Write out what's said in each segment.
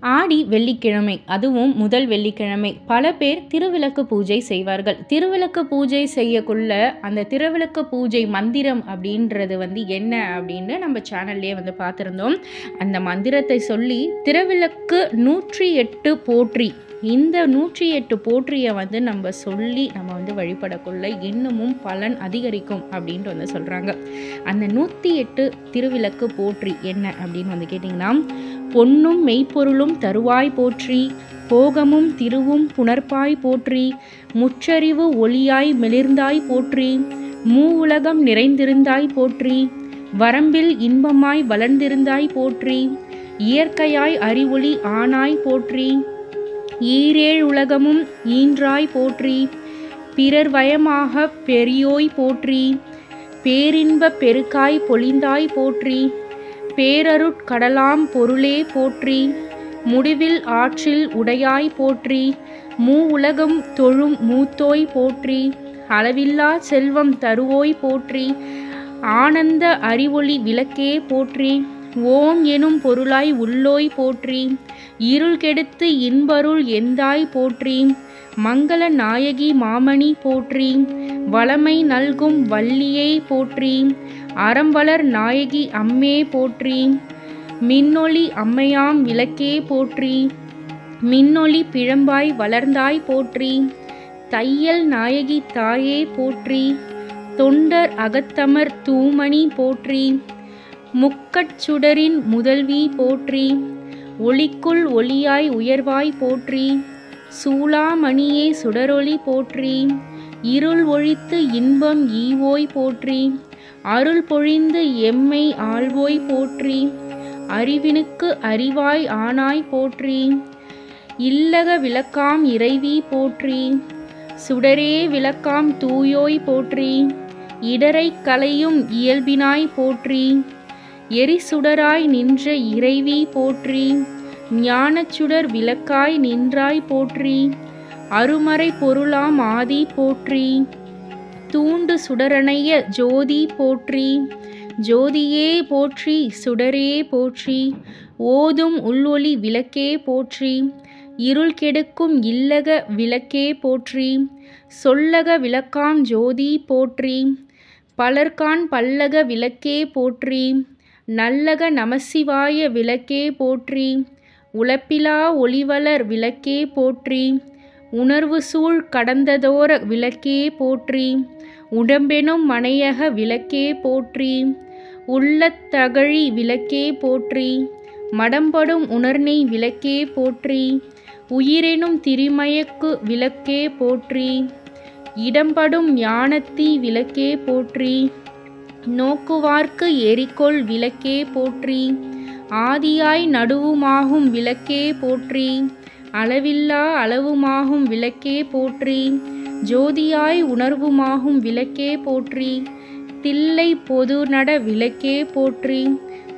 ஆடி வெள்ளிக்கிழமை, அதுவும் முதல் வெள்ளிக்கிழமை பல பேர் திருவிளக்கு பூஜை செய்வார்கள். திருவிளக்கு பூஜை செய்யக்குள்ள அந்த திருவிளக்கு பூஜை மந்திரம் அப்படின்றது என்ன அப்படின்னு நம்ம சேனல்லே பார்த்துருந்தோம். அந்த மந்திரத்தை சொல்லி திருவிளக்கு 108 போற்றி, இந்த 108 போற்றியை நம்ம சொல்லி நம்ம வழிபடக்குள்ள இன்னமும் பலன் அதிகரிக்கும் அப்படின்ட்டு சொல்கிறாங்க. அந்த 108 திருவிளக்கு போற்றி என்ன அப்படின்னு கேட்டிங்கன்னா, பொன்னும் மெய்ப்பொருளும் தருவாய் போற்றி, போகமும் திருவும் புணர்ப்பாய் போற்றி, முற்றறிவு ஒளியாய் மெளிர்ந்தாய் போற்றி, மூவுலகம் நிறைந்திருந்தாய் போற்றி, வரம்பில் இன்பமாய் வளர்ந்திருந்தாய் போற்றி, இயற்கையாய் அறிவொளி ஆனாய் போற்றி, ஈரேழ் உலகமும் ஈன்றாய் போற்றி, பிறர் வயமாக பெரியோய் போற்றி, பேரின்ப பெருக்காய் பொழிந்தாய் போற்றி, பேரருட்கடலாம் பொருளே போற்றி, முடிவில் ஆற்றில் உடையாய் போற்றி, மூவுலகம் தொழும் மூத்தோய் போற்றி, அளவில்லா செல்வம் தருவோய் போற்றி, ஆனந்த அறிவொளி விளக்கே போற்றி, ஓம் எனும் பொருளாய் உள்ளோய் போற்றி, இருள் கெடுத்து இன்பருள் எந்தாய் போற்றி, மங்கள நாயகி மாமணி போற்றி, வளமை நல்கும் வள்ளியை போற்றி, அறம்வளர் நாயகி அம்மே போற்றி, மின்னொளி அம்மையாம் விளக்கே போற்றி, மின்னொளி பிழம்பாய் வளர்ந்தாய் போற்றி, தையல் நாயகி தாயே போற்றி, தொண்டர் அகத்தமர் தூமணி போற்றி, முக்கட்சுடரின் முதல்வி போற்றி, ஒளிக்குள் ஒளியாய் உயர்வாய் போற்றி, சூளாமணியே சுடரொளி போற்றி, இருள் ஒழித்து இன்பம் ஈவோய் போற்றி, அருள் பொழிந்து எம்மை ஆள்வோய் போற்றி, அறிவினுக்கு அறிவாய் ஆனாய் போற்றி, இல்லக விளக்காம் இறைவி போற்றி, சுடரே விளக்காம் தூயோய் போற்றி, இடரை களையும் இயல்பினாய் போற்றி, எரிசுடராய் நின்ற இறைவி போற்றி, ஞானச்சுடர் விளக்காய் நின்றாய் போற்றி, அருமறை பொருளாம் ஆதி போற்றி, தூண்டு சுடரணைய ஜோதி போற்றி, ஜோதியே போற்றி, சுடரே போற்றி, ஓதும் உள்ளொளி விளக்கே போற்றி, இருள் கெடுக்கும் இல்லக விளக்கே போற்றி, சொல்லக விளக்காம் ஜோதி போற்றி, பலர்கான் பல்லக விளக்கே போற்றி, நல்லக நமசிவாய விளக்கே போற்றி, உலப்பிலா ஒளிவளர் விளக்கே போற்றி, உணர்வு சூழ் கடந்ததோர விளக்கே போற்றி, உடம்பெனும் மனையக விளக்கே போற்றி, உள்ளத்தகழி விளக்கே போற்றி, மடம்படும் உணர்நெய் விளக்கே போற்றி, உயிரெனும் திரிமயக்கு விளக்கே போற்றி, இடம்படும் ஞானத்தி விளக்கே போற்றி, நோக்குவார்க்கு எரிகொள் விளக்கே போற்றி, ஆதியாய் நடுவுமாகும் விளக்கே போற்றி, அளவில்லா அளவுமாகும் விளக்கே போற்றி, ஜோதியாய் உணர்வுமாகும் விளக்கே போற்றி, தில்லை பொதுநட விளக்கே போற்றி,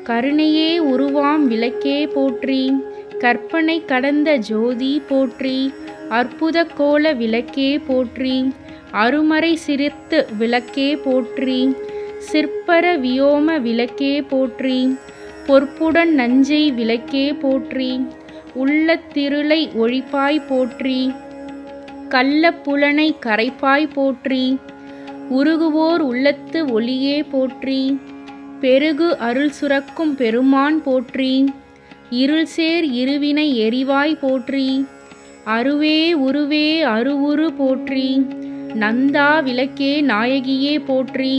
கருணையே உருவாம் விளக்கே போற்றி, கற்பனை கடந்த ஜோதி போற்றி, அற்புத கோல விளக்கே போற்றி, அருமறை சிரித்து விளக்கே போற்றி, சிற்பர வியோம விளக்கே போற்றி, பொற்புடன் நஞ்சை விளக்கே போற்றி, உள்ளத்திருளை ஒழிப்பாய் போற்றி, கள்ள புலனை கரைப்பாய் போற்றி, உருகுவோர் உள்ளத்து ஒளியே போற்றி, பெருகு அருள் சுரக்கும் பெருமான் போற்றி, இருள் சேர் இருவினை எரிவாய் போற்றி, அருவே உருவே அருவுரு போற்றி, நந்தா விளக்கே நாயகியே போற்றி,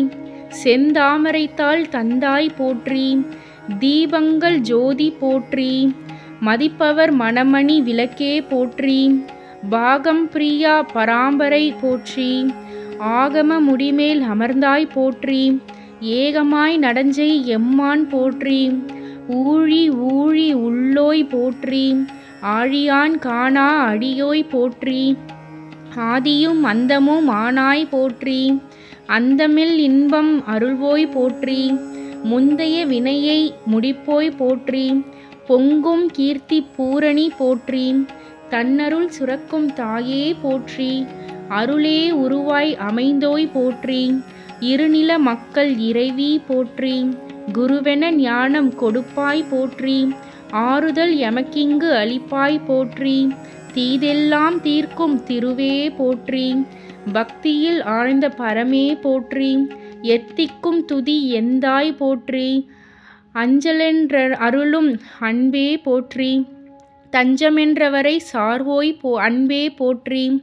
செந்தாமரைத்தாள் தந்தாய் போற்றி, தீபங்கள் ஜோதி போற்றி, மதிப்பவர் மணமணி விளக்கே போற்றி, பாகம் பிரியா பராம்பரை போற்றி, ஆகம முடிமேல் அமர்ந்தாய் போற்றி, ஏகமாய் நடஞ்சை எம்மான் போற்றி, ஊழி ஊழி உள்ளோய் போற்றி, ஆழியான் காணா அடியோய் போற்றி, ஆதியும் அந்தமும் ஆனாய் போற்றி, அந்தமில் இன்பம் அருள்வோய் போற்றி, முந்தைய வினையை முடிப்போய் போற்றி, பொங்கும் கீர்த்தி பூரணி போற்றி, தன்னருள் சுரக்கும் தாயே போற்றி, அருளே உருவாய் அமைந்தோய் போற்றி, இருநில மக்கள் இறைவி போற்றி, குருவென ஞானம் கொடுப்பாய் போற்றி, ஆறுதல் எமக்கிங்கு அளிப்பாய் போற்றி. தீதெல்லாம் தீர்க்கும் திருவே போற்றி. பக்தியில் ஆழ்ந்த பரமே போற்றி. எத்திக்கும் துதி எந்தாய் போற்றி. அஞ்சலென்ற அருளும் அன்பே போற்றி. தஞ்சமென்றவரை சார்வோய் அன்பே போற்றி.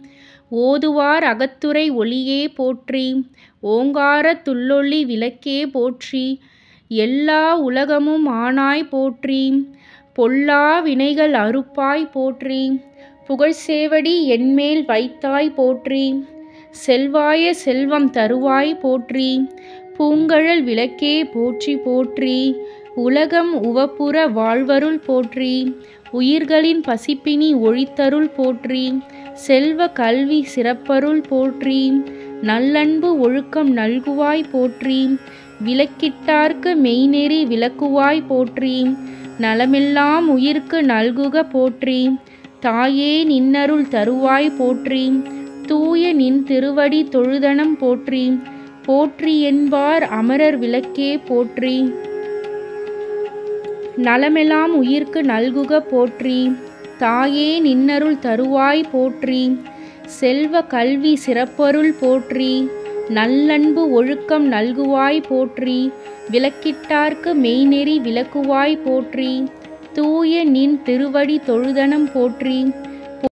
ஓதுவார் அகத்துரை ஒளியே போற்றி. ஓங்கார துள்ளொளி விளக்கே போற்றி. எல்லா உலகமும் ஆனாய் போற்றி. பொல்லா வினைகள் அறுப்பாய் போற்றி. புகழ்சேவடி என்மேல் வைத்தாய் போற்றி. செல்வாய செல்வம் தருவாய் போற்றி. பூங்கழல் விளக்கே போற்றி போற்றி. உலகம் உவப்புற வாழ்வருள் போற்றி. உயிர்களின் பசிப்பினி ஒழித்தருள் போற்றி. செல்வ கல்வி சிறப்பருள் போற்றி. நல்லன்பு ஒழுக்கம் நல்குவாய் போற்றி. விளக்கிட்டார்க்கு மெய்நெறி விளக்குவாய் போற்றி. நலமெல்லாம் உயிர்க்கு நல்குக போற்றி. தாயே நின்னருள் தருவாய் போற்றி. தூய நின் திருவடி தொழுதனம் போற்றி. போற்றி என்பார் அமரர் விளக்கே போற்றி. நலமெல்லாம் உயிர்க்கு நல்குக போற்றி. தாயே நின்னருள் தருவாய் போற்றி. செல்வ கல்வி சிறப்பருள் போற்றி. நல்லன்பு ஒழுக்கம் நல்குவாய் போற்றி. விளக்கிட்டார்க்கு மெய்நெறி விளக்குவாய் போற்றி. தூய நின் திருவடி தொழுதனம் போற்றி.